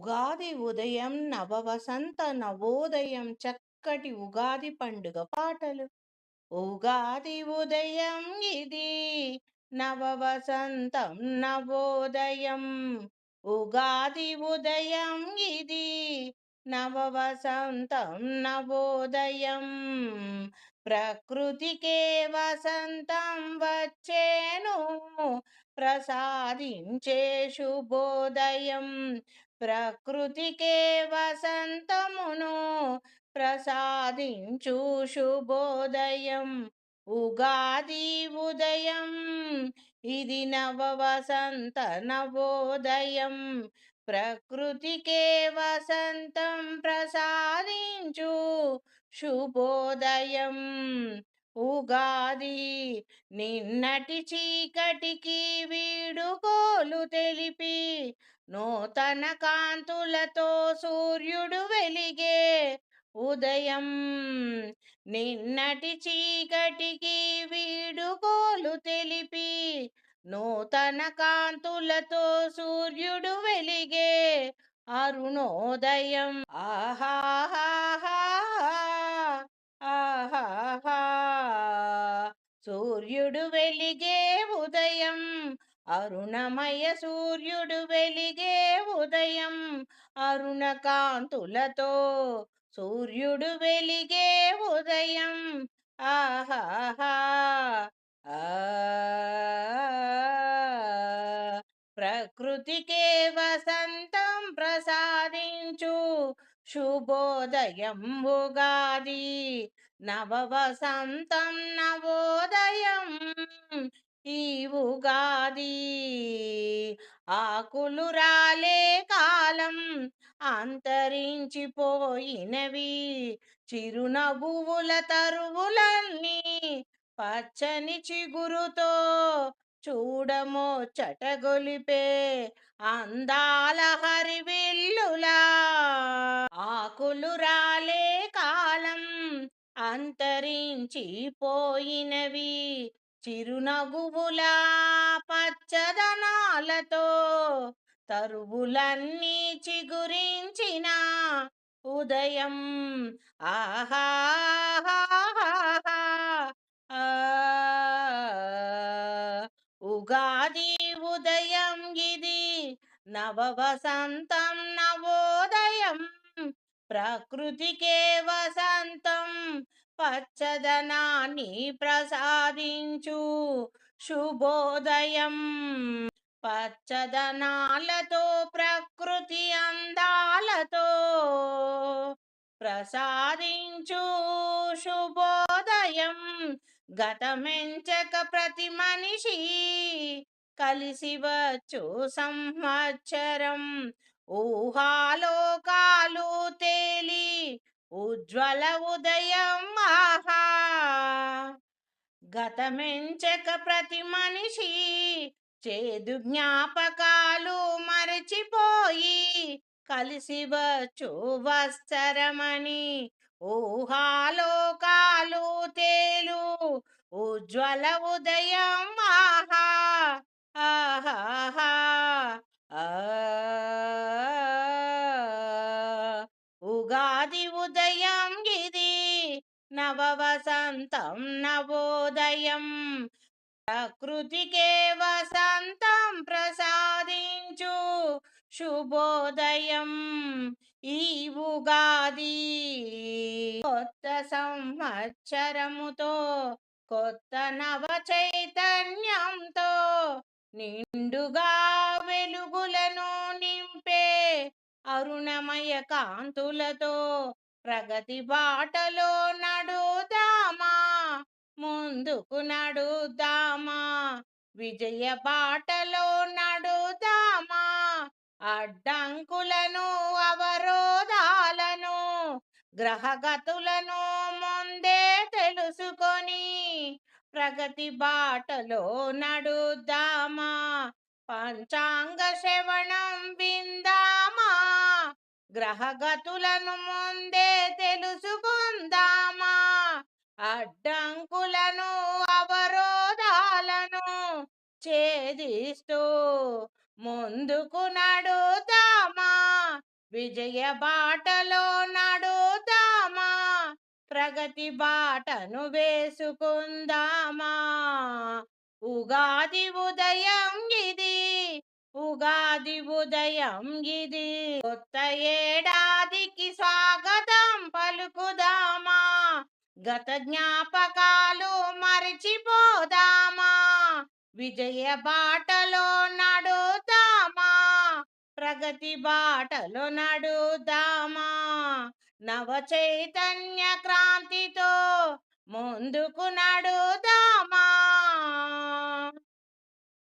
ఉగాది ఉదయం నవవసంత నవోదయం చక్కటి ఉగాది పండుగ పాటలు. ఉగాది ఉదయం ఇది నవవసంతం నవోదయం. ఉగాది ఉదయం ఇది నవవసంతం నవోదయం. ప్రకృతికే వసంతం వచ్చేను ప్రసాదించే శుభోదయం. ప్రకృతికే వసంతమును ప్రసాదించు శుభోదయం. ఉగాది ఉదయం ఇది నవవసంత నవోదయం. ప్రకృతికే వసంతం ప్రసాదించు శుభోదయం. ఉగాది నిన్నటి చీకటికి వీడుకోలు తెలిపి నూతన కాంతులతో సూర్యుడు వెలిగే ఉదయం. నిన్నటి చీకటికి వీడుకోలు తెలిపి నూతన కాంతులతో సూర్యుడు వెలిగే అరుణోదయం. ఆహాహా ఆహాహా సూర్యుడు వెలిగే ఉదయం. అరుణమయ సూర్యుడు వెలిగే ఉదయం. అరుణ కాంతులతో సూర్యుడు వెలిగే ఉదయం. ఆహాహా ఆ ప్రకృతికే వసంతం ప్రసాదించు శుభోదయం. ఉగాది నవవసంతం నవోదయం. ఈ ఉగాది ఆకులు రాలే కాలం అంతరించిపోయినవి. చిరునవ్వుల తరువులన్నీ పచ్చని చిగురుతో చూడమో చటగొలిపే అందాల హరివిల్లులా. ఆకులు రాలే కాలం అంతరించిపోయినవి. చిరునవ్వుల పచ్చదనాలతో తరువులన్నీ చిగురించిన ఉదయం. ఆహాహాహా ఆ ఉగాది ఉదయం ఇది నవవసంతం నవోదయం. ప్రకృతికే వసంతం పచ్చదనాన్ని ప్రసాదించు శుభోదయం. పచ్చదనాలతో ప్రకృతి అందాలతో ప్రసాదించు శుభోదయం. గతమెంచక ప్రతి మనిషి కలిసి వచ్చు సంవత్సరం. ఊహాలోకాలు తేలి ఉజ్వల ఉదయం. ఆహా గతమెంచక ప్రతి మనిషి చేదు జ్ఞాపకాలు మరచిపోయి కలిసి వచ్చు వత్సరమని. ఊహాలోకాలు తేలు ఉజ్వల ఉదయం. ఆహా ఆహాహా ఆ ఉగాది ఉదయం ఇది నవవసంతం నవోదయం. ప్రకృతికే వసంతం ప్రసాదించు శుభోదయం. ఈ ఉగాది కొత్త సంవత్సరముతో కొత్త నవ చైతన్యంతో నిండుగా వెలుగులను నింపే అరుణమయ కాంతులతో ప్రగతి బాటలో నడుదామా. ముందుకు నడుదామా. విజయ బాటలో నడుదామా. అడ్డంకులను అవరోధాలను గ్రహగతులను ముందే తెలుసుకొని ప్రగతి బాటలో నడుదామా. పంచాంగ శ్రవణం విందామా. గ్రహగతులను ముందే తెలుసుకుందామా. అడ్డంకులను అవరోధాలను ఛేదిస్తూ ముందుకు నడుదామా. విజయ బాటలో నడుద్దామా, ప్రగతి బాటను వేసుకుందామా. ఉగాది ఉదయం ఇది, ఉగాది ఉదయం ఇది, కొత్త ఏడాదికి స్వాగతం పలుకుదామా. గత జ్ఞాపకాలు మరిచిపోదామా, విజయ బాటలో నడుద్దామా, ప్రగతి బాటలో నడుద్దామా. నవ చైతన్య క్రాంతితో ముందుకు నడుద్దామా,